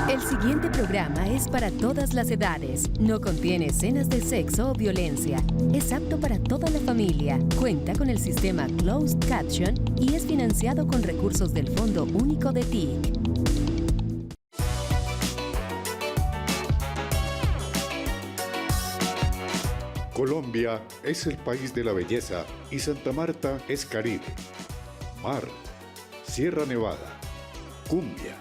El siguiente programa es para todas las edades. No contiene escenas de sexo o violencia. Es apto para toda la familia. Cuenta con el sistema Closed Caption y es financiado con recursos del Fondo Único de TIC. Colombia es el país de la belleza y Santa Marta es Caribe, mar, Sierra Nevada, cumbia,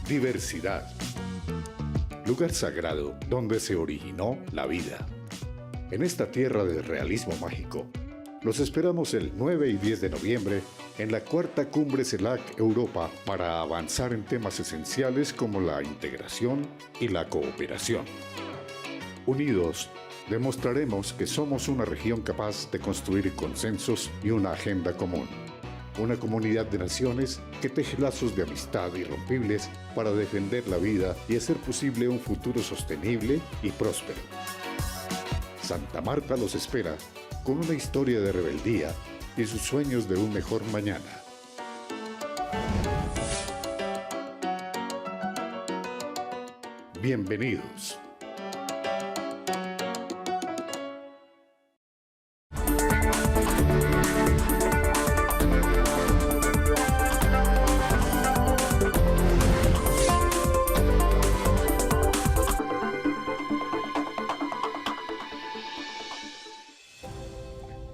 diversidad, lugar sagrado donde se originó la vida. En esta tierra del realismo mágico, los esperamos el 9 y 10 de noviembre en la cuarta cumbre CELAC Europa para avanzar en temas esenciales como la integración y la cooperación. Unidos, demostraremos que somos una región capaz de construir consensos y una agenda común. Una comunidad de naciones que teje lazos de amistad irrompibles para defender la vida y hacer posible un futuro sostenible y próspero. Santa Marta los espera con una historia de rebeldía y sus sueños de un mejor mañana. Bienvenidos.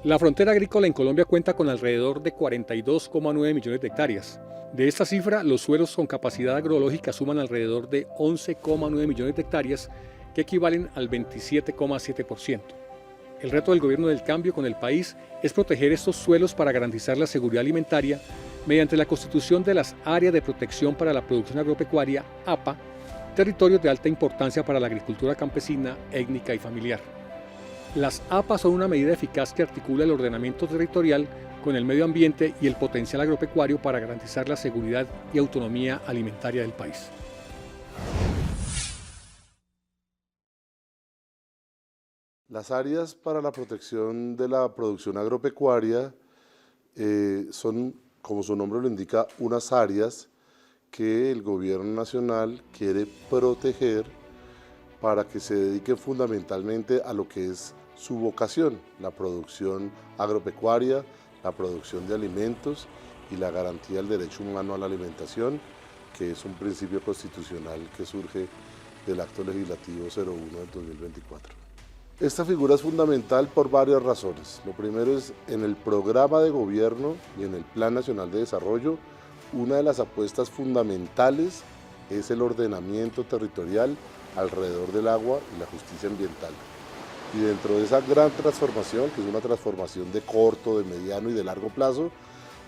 La frontera agrícola en Colombia cuenta con alrededor de 42,9 millones de hectáreas. De esta cifra, los suelos con capacidad agrológica suman alrededor de 11,9 millones de hectáreas, que equivalen al 27,7%. El reto del gobierno del cambio con el país es proteger estos suelos para garantizar la seguridad alimentaria mediante la constitución de las Áreas de Protección para la Producción Agropecuaria, APA, territorios de alta importancia para la agricultura campesina, étnica y familiar. Las APA son una medida eficaz que articula el ordenamiento territorial con el medio ambiente y el potencial agropecuario para garantizar la seguridad y autonomía alimentaria del país. Las áreas para la protección de la producción agropecuaria son, como su nombre lo indica, unas áreas que el gobierno nacional quiere proteger para que se dediquen fundamentalmente a lo que es su vocación, la producción agropecuaria, la producción de alimentos y la garantía del derecho humano a la alimentación, que es un principio constitucional que surge del Acto Legislativo 01 del 2024. Esta figura es fundamental por varias razones. Lo primero es, en el programa de gobierno y en el Plan Nacional de Desarrollo, una de las apuestas fundamentales es el ordenamiento territorial alrededor del agua y la justicia ambiental. Y dentro de esa gran transformación, que es una transformación de corto, de mediano y de largo plazo,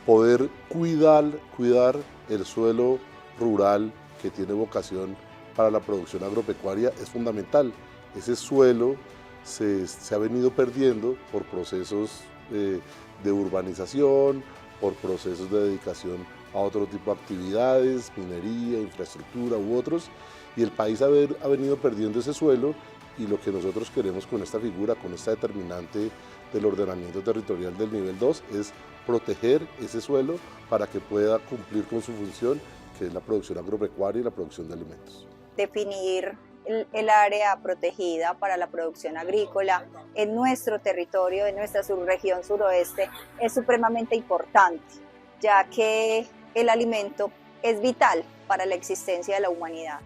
poder cuidar el suelo rural que tiene vocación para la producción agropecuaria es fundamental. Ese suelo se ha venido perdiendo por procesos de urbanización, por procesos de dedicación a otro tipo de actividades, minería, infraestructura u otros, y el país ha venido perdiendo ese suelo, y lo que nosotros queremos con esta figura, con esta determinante del ordenamiento territorial del nivel 2, es proteger ese suelo para que pueda cumplir con su función, que es la producción agropecuaria y la producción de alimentos. Definir el área protegida para la producción agrícola en nuestro territorio, en nuestra subregión suroeste, es supremamente importante, ya que el alimento es vital para la existencia de la humanidad.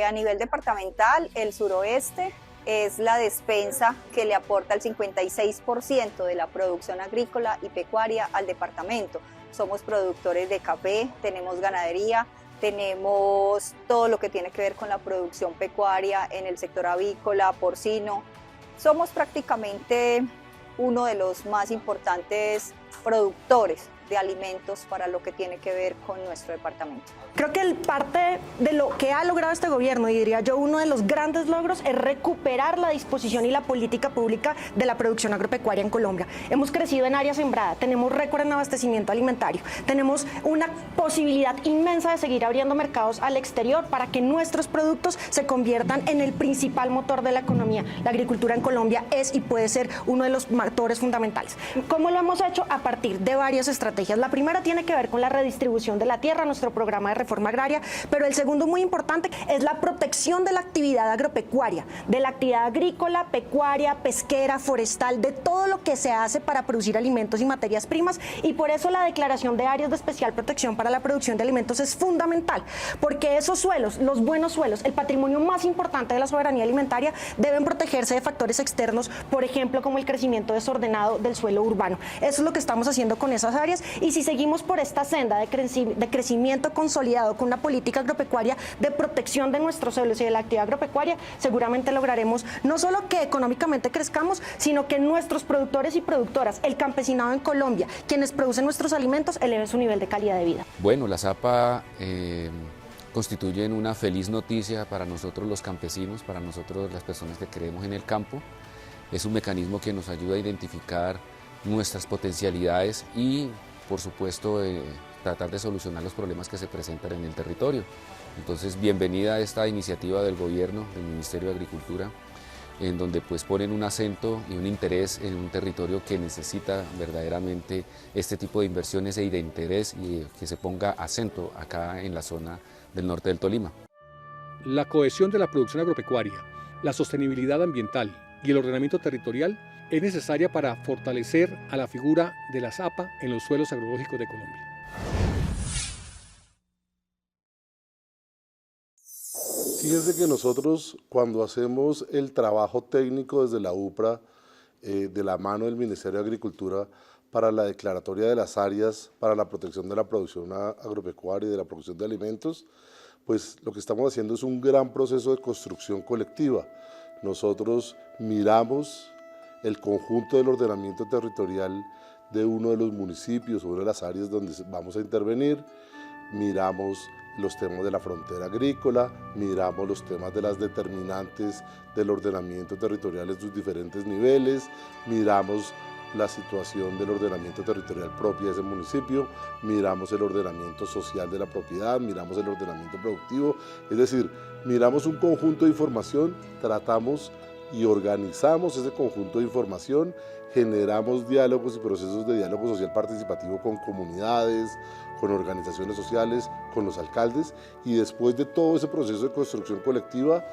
A nivel departamental, el suroeste es la despensa que le aporta el 56% de la producción agrícola y pecuaria al departamento. Somos productores de café, tenemos ganadería, tenemos todo lo que tiene que ver con la producción pecuaria en el sector avícola, porcino. Somos prácticamente uno de los más importantes productores de alimentos para lo que tiene que ver con nuestro departamento. Creo que parte de lo que ha logrado este gobierno, y diría yo uno de los grandes logros, es recuperar la disposición y la política pública de la producción agropecuaria en Colombia. Hemos crecido en área sembrada, tenemos récord en abastecimiento alimentario, tenemos una posibilidad inmensa de seguir abriendo mercados al exterior para que nuestros productos se conviertan en el principal motor de la economía. La agricultura en Colombia es y puede ser uno de los motores fundamentales. ¿Cómo lo hemos hecho? A partir de varias estrategias. estrategias. La primera tiene que ver con la redistribución de la tierra, nuestro programa de reforma agraria, pero el segundo, muy importante, es la protección de la actividad agropecuaria, de la actividad agrícola, pecuaria, pesquera, forestal, de todo lo que se hace para producir alimentos y materias primas, y por eso la declaración de áreas de especial protección para la producción de alimentos es fundamental, porque esos suelos, los buenos suelos, el patrimonio más importante de la soberanía alimentaria, deben protegerse de factores externos, por ejemplo, como el crecimiento desordenado del suelo urbano. Eso es lo que estamos haciendo con esas áreas, y si seguimos por esta senda de crecimiento consolidado con una política agropecuaria de protección de nuestros suelos y de la actividad agropecuaria, seguramente lograremos no solo que económicamente crezcamos, sino que nuestros productores y productoras, el campesinado en Colombia, quienes producen nuestros alimentos, eleven su nivel de calidad de vida. Bueno, las APA constituyen una feliz noticia para nosotros los campesinos, para nosotros las personas que creemos en el campo. Es un mecanismo que nos ayuda a identificar nuestras potencialidades y, por supuesto, tratar de solucionar los problemas que se presentan en el territorio. Entonces, bienvenida a esta iniciativa del gobierno, del Ministerio de Agricultura, en donde pues ponen un acento y un interés en un territorio que necesita verdaderamente este tipo de inversiones y de interés, y que se ponga acento acá en la zona del norte del Tolima. La cohesión de la producción agropecuaria, la sostenibilidad ambiental y el ordenamiento territorial es necesaria para fortalecer a la figura de las APA en los suelos agrológicos de Colombia. Fíjense que nosotros, cuando hacemos el trabajo técnico desde la UPRA, de la mano del Ministerio de Agricultura, para la declaratoria de las áreas para la protección de la producción agropecuaria y de la producción de alimentos, pues lo que estamos haciendo es un gran proceso de construcción colectiva. Nosotros miramos el conjunto del ordenamiento territorial de uno de los municipios o una de las áreas donde vamos a intervenir, miramos los temas de la frontera agrícola, miramos los temas de las determinantes del ordenamiento territorial en sus diferentes niveles, miramos la situación del ordenamiento territorial propio de ese municipio, miramos el ordenamiento social de la propiedad, miramos el ordenamiento productivo, es decir, miramos un conjunto de información, tratamos y organizamos ese conjunto de información, generamos diálogos y procesos de diálogo social participativo con comunidades, con organizaciones sociales, con los alcaldes, y después de todo ese proceso de construcción colectiva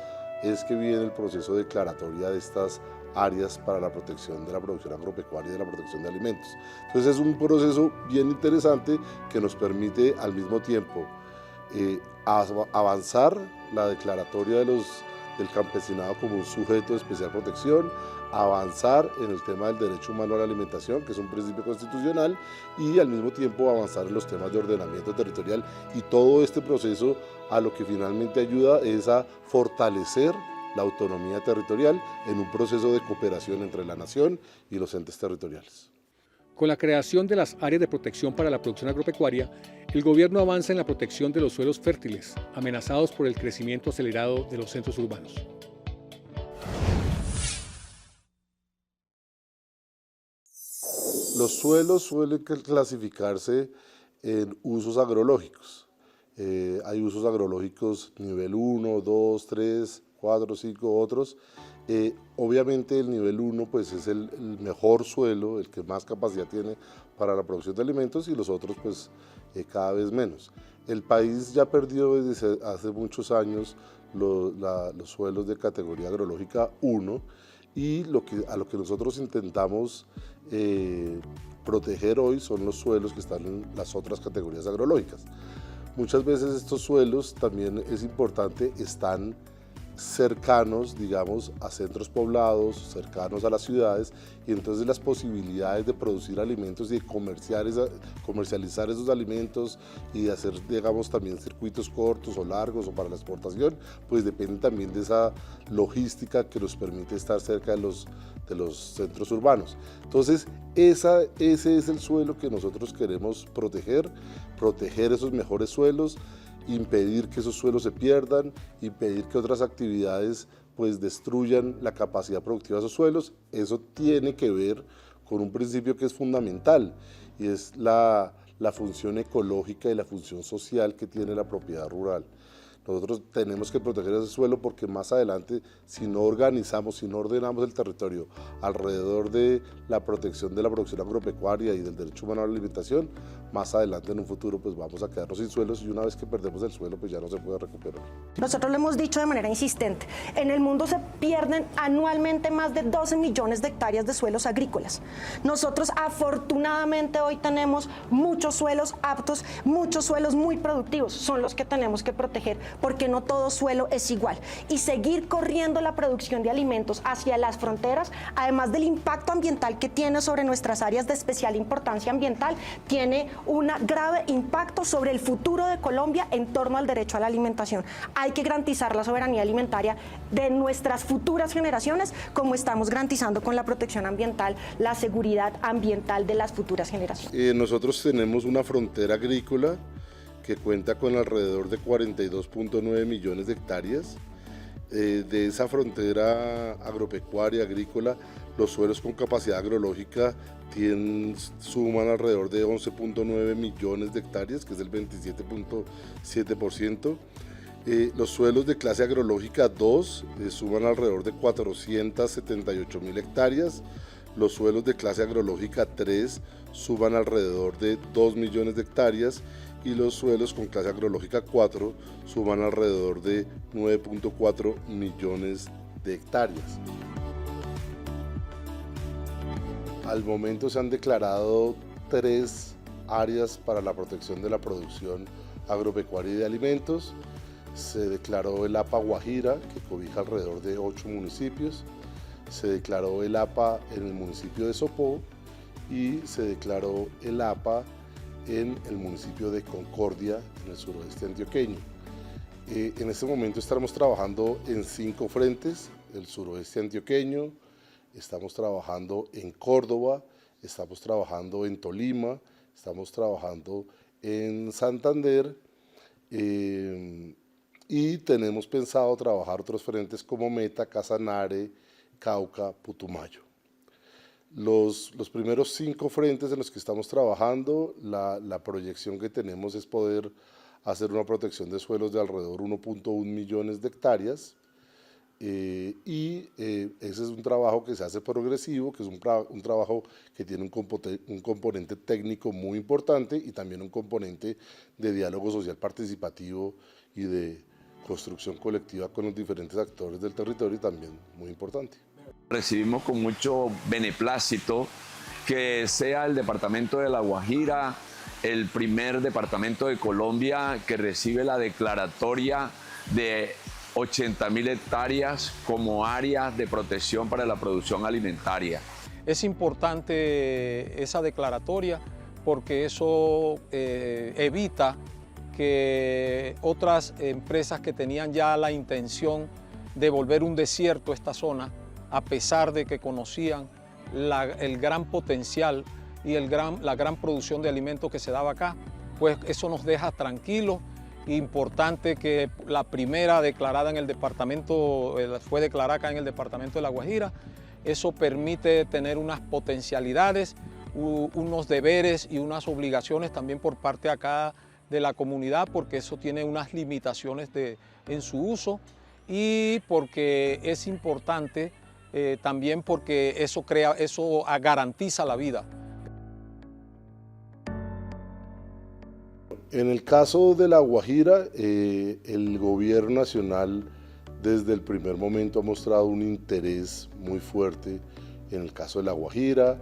es que viene el proceso de declaratoria de estas áreas para la protección de la producción agropecuaria y de la protección de alimentos. Entonces es un proceso bien interesante que nos permite al mismo tiempo avanzar la declaratoria del campesinado como un sujeto de especial protección, avanzar en el tema del derecho humano a la alimentación, que es un principio constitucional, y al mismo tiempo avanzar en los temas de ordenamiento territorial, y todo este proceso a lo que finalmente ayuda es a fortalecer la autonomía territorial en un proceso de cooperación entre la nación y los entes territoriales. Con la creación de las áreas de protección para la producción agropecuaria, el gobierno avanza en la protección de los suelos fértiles, amenazados por el crecimiento acelerado de los centros urbanos. Los suelos suelen clasificarse en usos agrológicos. Hay usos agrológicos nivel 1, 2, 3, 4, 5, otros. Obviamente el nivel 1 pues, es el mejor suelo, el que más capacidad tiene para la producción de alimentos, y los otros pues, cada vez menos. El país ya perdió desde hace muchos años los suelos de categoría agrológica 1, y a lo que nosotros intentamos proteger hoy son los suelos que están en las otras categorías agrológicas. Muchas veces estos suelos, también es importante, están cercanos, digamos, a centros poblados, cercanos a las ciudades, y entonces las posibilidades de producir alimentos y de comercializar esos alimentos y de hacer, digamos, también circuitos cortos o largos o para la exportación, pues dependen también de esa logística que nos permite estar cerca de los centros urbanos. Entonces, ese es el suelo que nosotros queremos proteger esos mejores suelos, impedir que esos suelos se pierdan, impedir que otras actividades pues destruyan la capacidad productiva de esos suelos. Eso tiene que ver con un principio que es fundamental, y es la función ecológica y la función social que tiene la propiedad rural. Nosotros tenemos que proteger ese suelo porque más adelante, si no organizamos, si no ordenamos el territorio alrededor de la protección de la producción agropecuaria y del derecho humano a la alimentación, más adelante en un futuro pues vamos a quedarnos sin suelos y una vez que perdemos el suelo pues ya no se puede recuperar. Nosotros lo hemos dicho de manera insistente, en el mundo se pierden anualmente más de 12 millones de hectáreas de suelos agrícolas. Nosotros afortunadamente hoy tenemos muchos suelos aptos, muchos suelos muy productivos, son los que tenemos que proteger porque no todo suelo es igual. Y seguir corriendo la producción de alimentos hacia las fronteras, además del impacto ambiental que tiene sobre nuestras áreas de especial importancia ambiental, tiene un grave impacto sobre el futuro de Colombia en torno al derecho a la alimentación. Hay que garantizar la soberanía alimentaria de nuestras futuras generaciones, como estamos garantizando con la protección ambiental, la seguridad ambiental de las futuras generaciones. Nosotros tenemos una frontera agrícola que cuenta con alrededor de 42.9 millones de hectáreas. De esa frontera agropecuaria, agrícola, los suelos con capacidad agrológica suman alrededor de 11.9 millones de hectáreas, que es el 27.7%. Los suelos de clase agrológica 2 suman alrededor de 478.000 hectáreas. Los suelos de clase agrológica 3 suman alrededor de 2 millones de hectáreas y los suelos con clase agrológica 4 suman alrededor de 9.4 millones de hectáreas. Al momento se han declarado 3 áreas para la protección de la producción agropecuaria y de alimentos. Se declaró el APA Guajira, que cobija alrededor de 8 municipios. Se declaró el APA en el municipio de Sopó y se declaró el APA en el municipio de Concordia, en el suroeste antioqueño. En este momento estamos trabajando en 5 frentes: el suroeste antioqueño, estamos trabajando en Córdoba, estamos trabajando en Tolima, estamos trabajando en Santander y tenemos pensado trabajar otros frentes como Meta, Casanare, Cauca, Putumayo. Los primeros 5 frentes en los que estamos trabajando, la proyección que tenemos es poder hacer una protección de suelos de alrededor de 1.1 millones de hectáreas ese es un trabajo que se hace progresivo, que es un trabajo que tiene un componente técnico muy importante y también un componente de diálogo social participativo y de construcción colectiva con los diferentes actores del territorio también muy importante. Recibimos con mucho beneplácito que sea el departamento de La Guajira el primer departamento de Colombia que recibe la declaratoria de 80.000 hectáreas como áreas de protección para la producción alimentaria. Es importante esa declaratoria porque eso evita que otras empresas que tenían ya la intención de volver un desierto esta zona, a pesar de que conocían el gran potencial y la gran producción de alimentos que se daba acá, pues eso nos deja tranquilos. Importante que la primera declarada en el departamento, fue declarada acá en el departamento de La Guajira. Eso permite tener unas potencialidades, unos deberes y unas obligaciones también por parte acá de la comunidad, porque eso tiene unas limitaciones en su uso y porque es importante también porque eso garantiza la vida. En el caso de La Guajira, el gobierno nacional desde el primer momento ha mostrado un interés muy fuerte en el caso de La Guajira.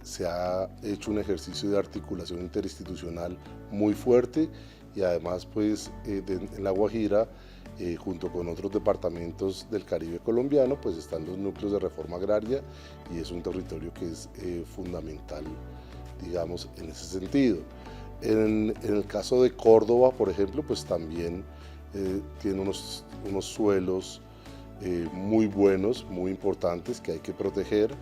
Se ha hecho un ejercicio de articulación interinstitucional muy fuerte y además pues en La Guajira, junto con otros departamentos del Caribe colombiano, pues están los núcleos de reforma agraria y es un territorio que es fundamental, digamos, en ese sentido. En el caso de Córdoba, por ejemplo, pues también tiene unos suelos muy buenos, muy importantes que hay que proteger.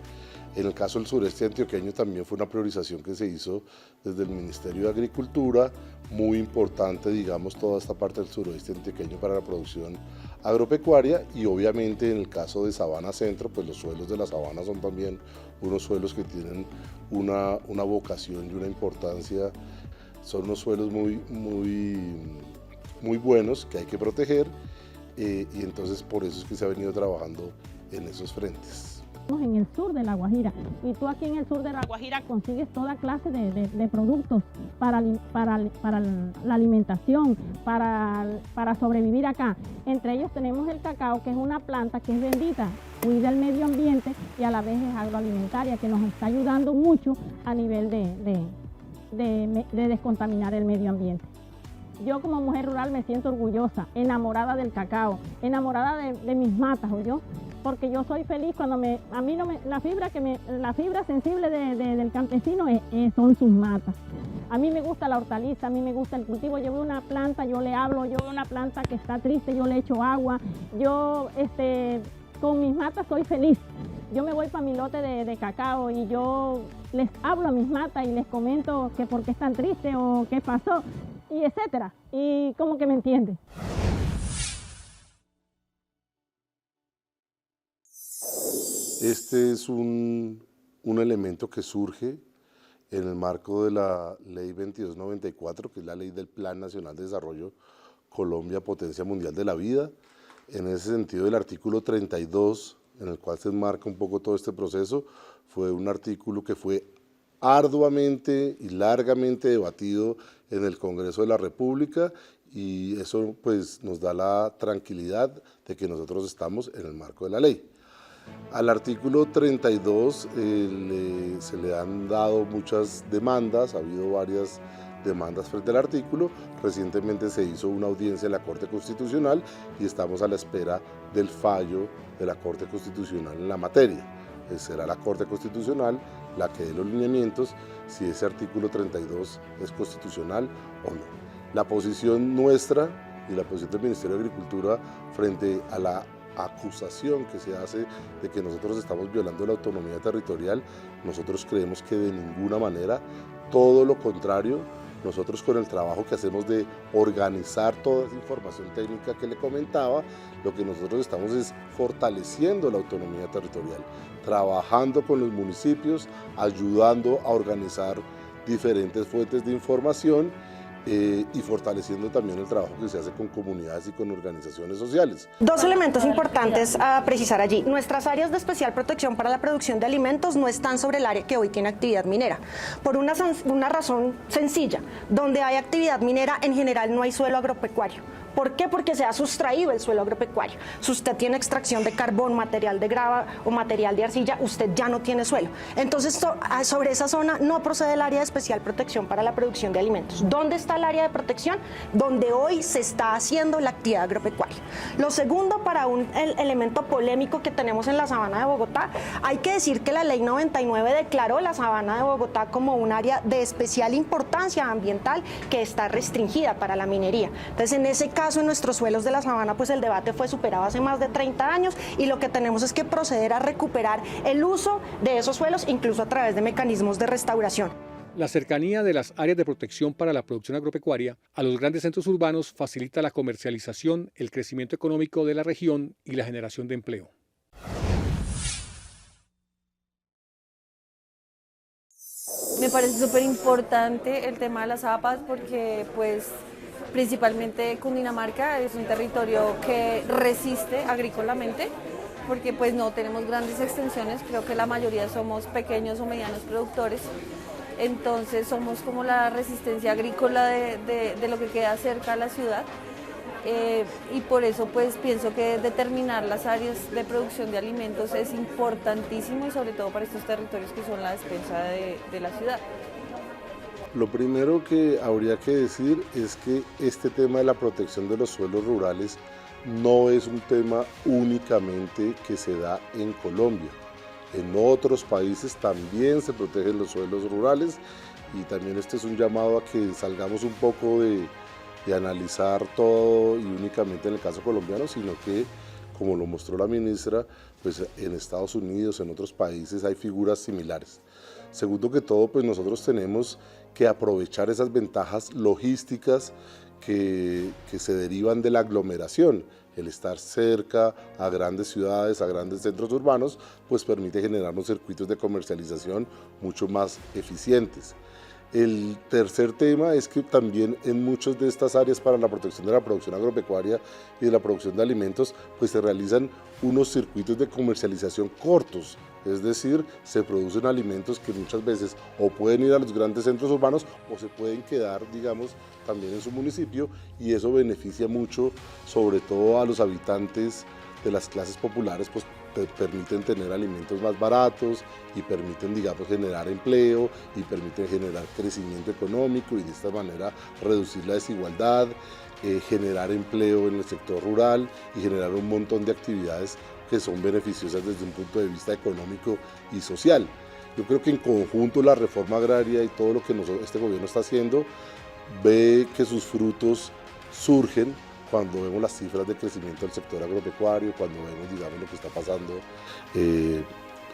En el caso del sureste antioqueño también fue una priorización que se hizo desde el Ministerio de Agricultura, muy importante, digamos, toda esta parte del suroeste antioqueño para la producción agropecuaria y obviamente en el caso de Sabana Centro, pues los suelos de la Sabana son también unos suelos que tienen una vocación y una importancia. Son unos suelos muy muy buenos que hay que proteger, y entonces por eso es que se ha venido trabajando en esos frentes. En el sur de La Guajira, y tú aquí en el sur de La Guajira consigues toda clase de productos para la alimentación, para sobrevivir acá. Entre ellos tenemos el cacao, que es una planta que es bendita, cuida el medio ambiente y a la vez es agroalimentaria, que nos está ayudando mucho a nivel de descontaminar el medio ambiente. Yo como mujer rural me siento orgullosa, enamorada del cacao, enamorada de mis matas, ¿oyó? Porque yo soy feliz cuando a mí no me, la fibra sensible del campesino son sus matas. A mí me gusta la hortaliza, a mí me gusta el cultivo. Yo veo una planta, yo le hablo, yo veo una planta que está triste, yo le echo agua. Yo con mis matas soy feliz. Yo me voy para mi lote de cacao y yo les hablo a mis matas y les comento que por qué están tristes o qué pasó, y etcétera. Y como que me entienden. Este es un elemento que surge en el marco de la Ley 2294, que es la ley del Plan Nacional de Desarrollo Colombia, Potencia Mundial de la Vida. En ese sentido, el artículo 32, en el cual se enmarca un poco todo este proceso, fue un artículo que fue arduamente y largamente debatido en el Congreso de la República, y eso pues nos da la tranquilidad de que nosotros estamos en el marco de la ley. Al artículo 32 se le han dado muchas demandas, ha habido varias demandas frente al artículo. Recientemente se hizo una audiencia en la Corte Constitucional y estamos a la espera del fallo de la Corte Constitucional en la materia. Será la Corte Constitucional la que dé los lineamientos si ese artículo 32 es constitucional o no. La posición nuestra y la posición del Ministerio de Agricultura frente a la acusación que se hace de que nosotros estamos violando la autonomía territorial, nosotros creemos que de ninguna manera, todo lo contrario. Nosotros con el trabajo que hacemos de organizar toda esa información técnica que le comentaba, lo que nosotros estamos es fortaleciendo la autonomía territorial, trabajando con los municipios, ayudando a organizar diferentes fuentes de información y fortaleciendo también el trabajo que se hace con comunidades y con organizaciones sociales. Dos elementos importantes a precisar allí. Nuestras áreas de especial protección para la producción de alimentos no están sobre el área que hoy tiene actividad minera, por una razón sencilla. Donde hay actividad minera, en general no hay suelo agropecuario. ¿Por qué? Porque se ha sustraído el suelo agropecuario. Si usted tiene extracción de carbón, material de grava o material de arcilla, usted ya no tiene suelo. Entonces, sobre esa zona no procede el área de especial protección para la producción de alimentos. ¿Dónde está el área de protección? Donde hoy se está haciendo la actividad agropecuaria. Lo segundo, para el elemento polémico que tenemos en la Sabana de Bogotá, hay que decir que la Ley 99 declaró la Sabana de Bogotá como un área de especial importancia ambiental que está restringida para la minería. Entonces, en ese caso, en nuestros suelos de la sabana, pues el debate fue superado hace más de 30 años y lo que tenemos es que proceder a recuperar el uso de esos suelos, incluso a través de mecanismos de restauración. La cercanía de las áreas de protección para la producción agropecuaria a los grandes centros urbanos facilita la comercialización, el crecimiento económico de la región y la generación de empleo. Me parece súper importante el tema de las APAs porque pues principalmente Cundinamarca es un territorio que resiste agrícolamente porque pues no tenemos grandes extensiones, creo que la mayoría somos pequeños o medianos productores, entonces somos como la resistencia agrícola de lo que queda cerca a la ciudad. Y por eso pues pienso que determinar las áreas de producción de alimentos es importantísimo y sobre todo para estos territorios que son la despensa de la ciudad. Lo primero que habría que decir es que este tema de la protección de los suelos rurales no es un tema únicamente que se da en Colombia. En otros países también se protegen los suelos rurales y también este es un llamado a que salgamos un poco de analizar todo y únicamente en el caso colombiano, sino que, como lo mostró la ministra, pues en Estados Unidos, en otros países hay figuras similares. Segundo que todo, pues nosotros tenemos que aprovechar esas ventajas logísticas que se derivan de la aglomeración. El estar cerca a grandes ciudades, a grandes centros urbanos, pues permite generar unos circuitos de comercialización mucho más eficientes. El tercer tema es que también en muchas de estas áreas para la protección de la producción agropecuaria y de la producción de alimentos, pues se realizan unos circuitos de comercialización cortos, es decir, se producen alimentos que muchas veces o pueden ir a los grandes centros urbanos o se pueden quedar, digamos, también en su municipio, y eso beneficia mucho, sobre todo a los habitantes de las clases populares, pues permiten tener alimentos más baratos y permiten, digamos, generar empleo y permiten generar crecimiento económico y de esta manera reducir la desigualdad, generar empleo en el sector rural y generar un montón de actividades que son beneficiosas desde un punto de vista económico y social. Yo creo que en conjunto la reforma agraria y todo lo que este gobierno está haciendo ve que sus frutos surgen cuando vemos las cifras de crecimiento del sector agropecuario, cuando vemos, digamos, lo que está pasando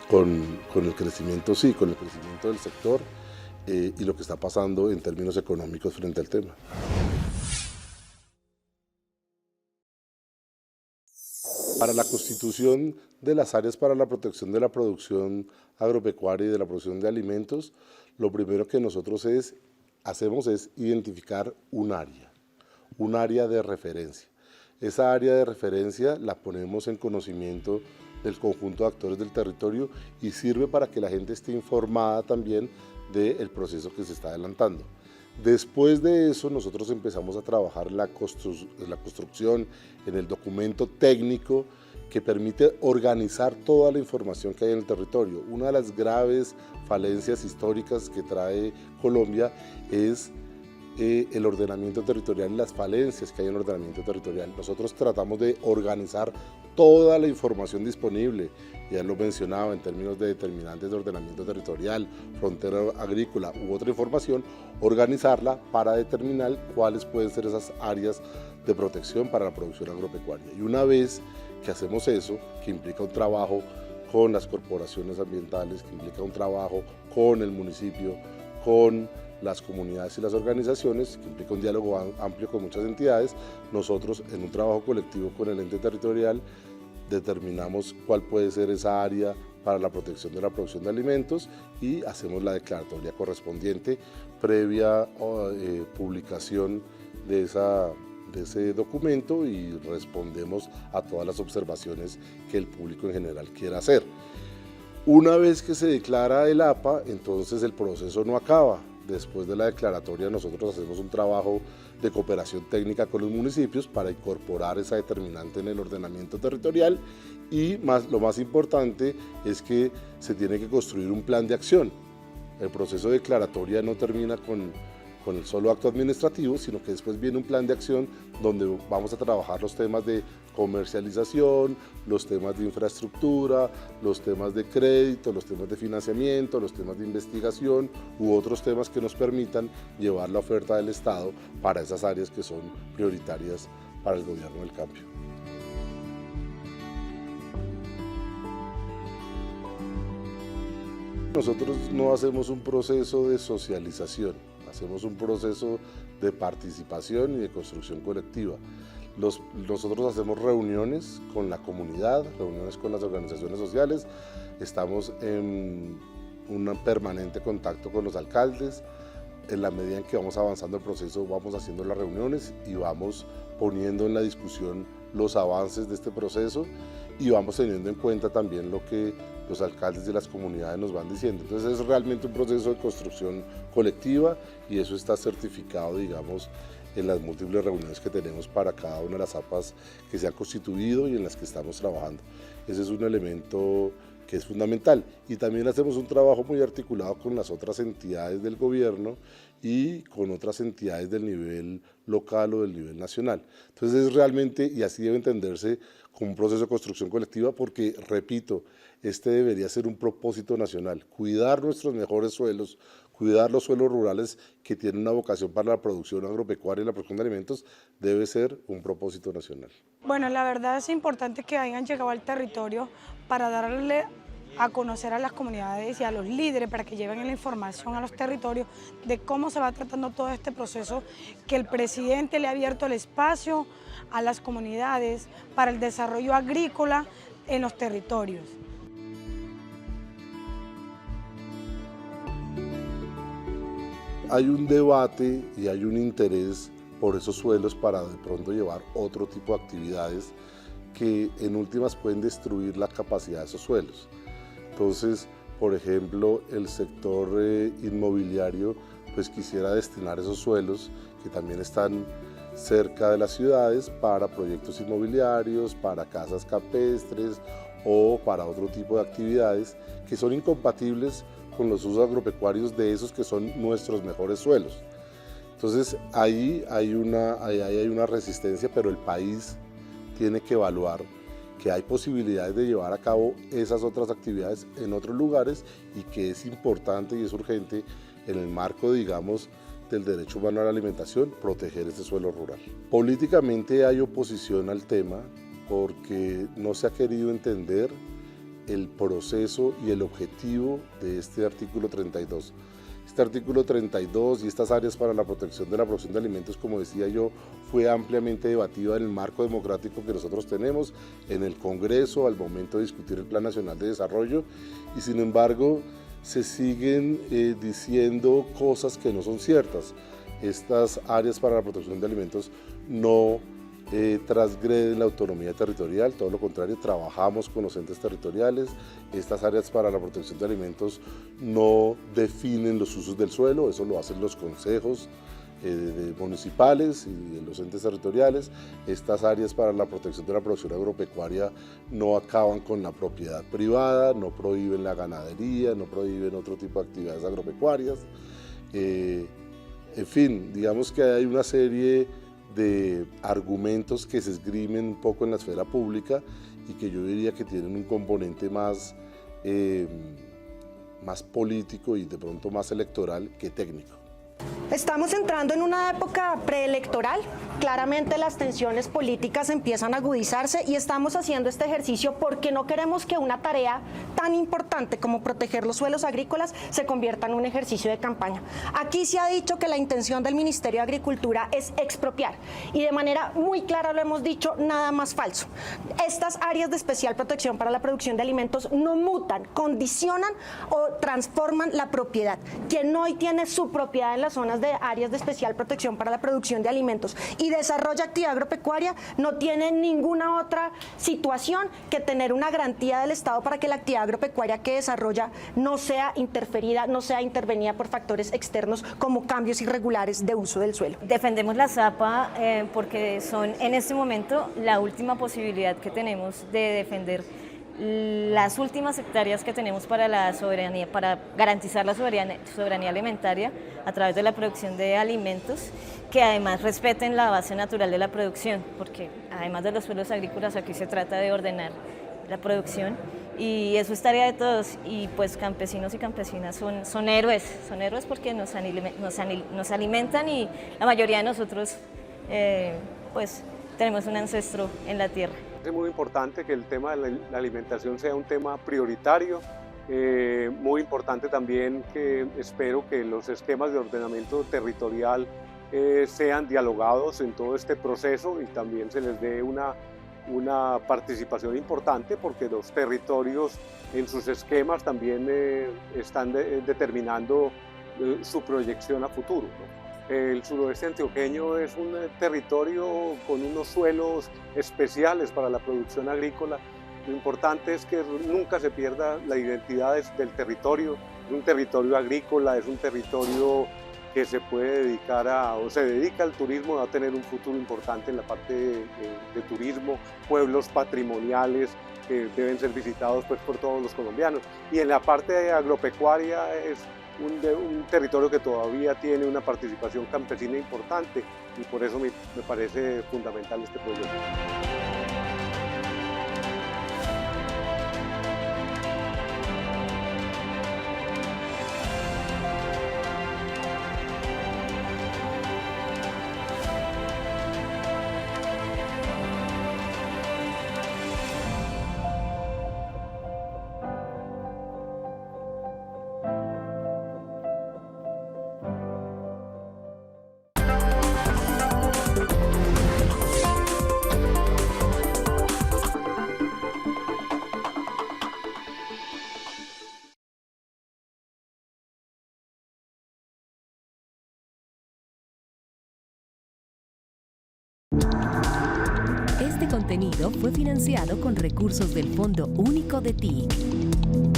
con el crecimiento, sí, con el crecimiento del sector y lo que está pasando en términos económicos frente al tema. Para la constitución de las áreas para la protección de la producción agropecuaria y de la producción de alimentos, lo primero que nosotros hacemos es identificar un área de referencia. Esa área de referencia la ponemos en conocimiento del conjunto de actores del territorio y sirve para que la gente esté informada también del proceso que se está adelantando. Después de eso nosotros empezamos a trabajar la construcción, en el documento técnico que permite organizar toda la información que hay en el territorio. Una de las graves falencias históricas que trae Colombia es el ordenamiento territorial y las falencias que hay en el ordenamiento territorial. Nosotros tratamos de organizar toda la información disponible, ya lo mencionaba en términos de determinantes de ordenamiento territorial, frontera agrícola u otra información, organizarla para determinar cuáles pueden ser esas áreas de protección para la producción agropecuaria. Y una vez que hacemos eso, que implica un trabajo con las corporaciones ambientales, que implica un trabajo con el municipio, con las comunidades y las organizaciones, que implica un diálogo amplio con muchas entidades, nosotros en un trabajo colectivo con el ente territorial determinamos cuál puede ser esa área para la protección de la producción de alimentos y hacemos la declaratoria correspondiente previa publicación de ese documento y respondemos a todas las observaciones que el público en general quiera hacer. Una vez que se declara el APA, entonces el proceso no acaba. Después de la declaratoria nosotros hacemos un trabajo de cooperación técnica con los municipios para incorporar esa determinante en el ordenamiento territorial y lo más importante es que se tiene que construir un plan de acción. El proceso de declaratoria no termina con el solo acto administrativo, sino que después viene un plan de acción donde vamos a trabajar los temas de comercialización, los temas de infraestructura, los temas de crédito, los temas de financiamiento, los temas de investigación u otros temas que nos permitan llevar la oferta del Estado para esas áreas que son prioritarias para el gobierno del cambio. Nosotros no hacemos un proceso de socialización, hacemos un proceso de participación y de construcción colectiva. Nosotros hacemos reuniones con la comunidad, reuniones con las organizaciones sociales, estamos en un permanente contacto con los alcaldes. En la medida en que vamos avanzando el proceso, vamos haciendo las reuniones y vamos poniendo en la discusión los avances de este proceso y vamos teniendo en cuenta también lo que los alcaldes de las comunidades nos van diciendo. Entonces es realmente un proceso de construcción colectiva y eso está certificado, digamos, en las múltiples reuniones que tenemos para cada una de las APAs que se han constituido y en las que estamos trabajando. Ese es un elemento que es fundamental y también hacemos un trabajo muy articulado con las otras entidades del gobierno y con otras entidades del nivel local o del nivel nacional. Entonces es realmente, y así debe entenderse, como un proceso de construcción colectiva porque, repito, este debería ser un propósito nacional, cuidar nuestros mejores suelos, cuidar los suelos rurales que tienen una vocación para la producción agropecuaria y la producción de alimentos, debe ser un propósito nacional. Bueno, la verdad es importante que hayan llegado al territorio para darle a conocer a las comunidades y a los líderes para que lleven la información a los territorios de cómo se va tratando todo este proceso, que el presidente le ha abierto el espacio a las comunidades para el desarrollo agrícola en los territorios. hay un debate y hay un interés por esos suelos para de pronto llevar otro tipo de actividades que en últimas pueden destruir la capacidad de esos suelos. Entonces, por ejemplo, el sector inmobiliario pues quisiera destinar esos suelos que también están cerca de las ciudades para proyectos inmobiliarios, para casas campestres o para otro tipo de actividades que son incompatibles con los usos agropecuarios de esos que son nuestros mejores suelos. Entonces ahí hay una resistencia, pero el país tiene que evaluar que hay posibilidades de llevar a cabo esas otras actividades en otros lugares y que es importante y es urgente en el marco, digamos, del derecho humano a la alimentación, proteger este suelo rural. Políticamente hay oposición al tema porque no se ha querido entender el proceso y el objetivo de este artículo 32. Este artículo 32 y estas áreas para la protección de la producción de alimentos, como decía yo, fue ampliamente debatida en el marco democrático que nosotros tenemos, en el Congreso, al momento de discutir el Plan Nacional de Desarrollo, y sin embargo se siguen diciendo cosas que no son ciertas. Estas áreas para la protección de alimentos no transgreden la autonomía territorial, todo lo contrario, trabajamos con los entes territoriales. Estas áreas para la protección de alimentos no definen los usos del suelo, eso lo hacen los consejos municipales y los entes territoriales. Estas áreas para la protección de la producción agropecuaria no acaban con la propiedad privada, no prohíben la ganadería, no prohíben otro tipo de actividades agropecuarias. En fin, digamos que hay una serie de argumentos que se esgrimen un poco en la esfera pública y que yo diría que tienen un componente más político y de pronto más electoral que técnico. Estamos entrando en una época preelectoral, claramente las tensiones políticas empiezan a agudizarse y estamos haciendo este ejercicio porque no queremos que una tarea tan importante como proteger los suelos agrícolas se convierta en un ejercicio de campaña. Aquí se ha dicho que la intención del Ministerio de Agricultura es expropiar y de manera muy clara lo hemos dicho, nada más falso. Estas áreas de especial protección para la producción de alimentos no mutan, condicionan o transforman la propiedad. Quien hoy tiene su propiedad en las zonas de áreas de especial protección para la producción de alimentos y desarrolla actividad agropecuaria no tiene ninguna otra situación que tener una garantía del Estado para que la actividad agropecuaria que desarrolla no sea interferida, no sea intervenida por factores externos como cambios irregulares de uso del suelo. Defendemos la zapa porque son en este momento la última posibilidad que tenemos de defender las últimas hectáreas que tenemos para la soberanía, para garantizar la soberanía alimentaria a través de la producción de alimentos que además respeten la base natural de la producción, porque además de los suelos agrícolas aquí se trata de ordenar la producción y eso es tarea de todos y pues campesinos y campesinas son héroes porque nos alimentan y la mayoría de nosotros pues tenemos un ancestro en la tierra. Es muy importante que el tema de la alimentación sea un tema prioritario, muy importante también que espero que los esquemas de ordenamiento territorial sean dialogados en todo este proceso y también se les dé una participación importante porque los territorios en sus esquemas también están determinando su proyección a futuro, ¿no? El suroeste antioqueño es un territorio con unos suelos especiales para la producción agrícola. Lo importante es que nunca se pierda la identidad del territorio. Es un territorio agrícola, es un territorio que se puede dedicar o se dedica al turismo, va a tener un futuro importante en la parte de turismo, pueblos patrimoniales que deben ser visitados pues, por todos los colombianos. Y en la parte agropecuaria es un territorio que todavía tiene una participación campesina importante y por eso me parece fundamental este proyecto. contenido fue financiado con recursos del Fondo Único de TIC.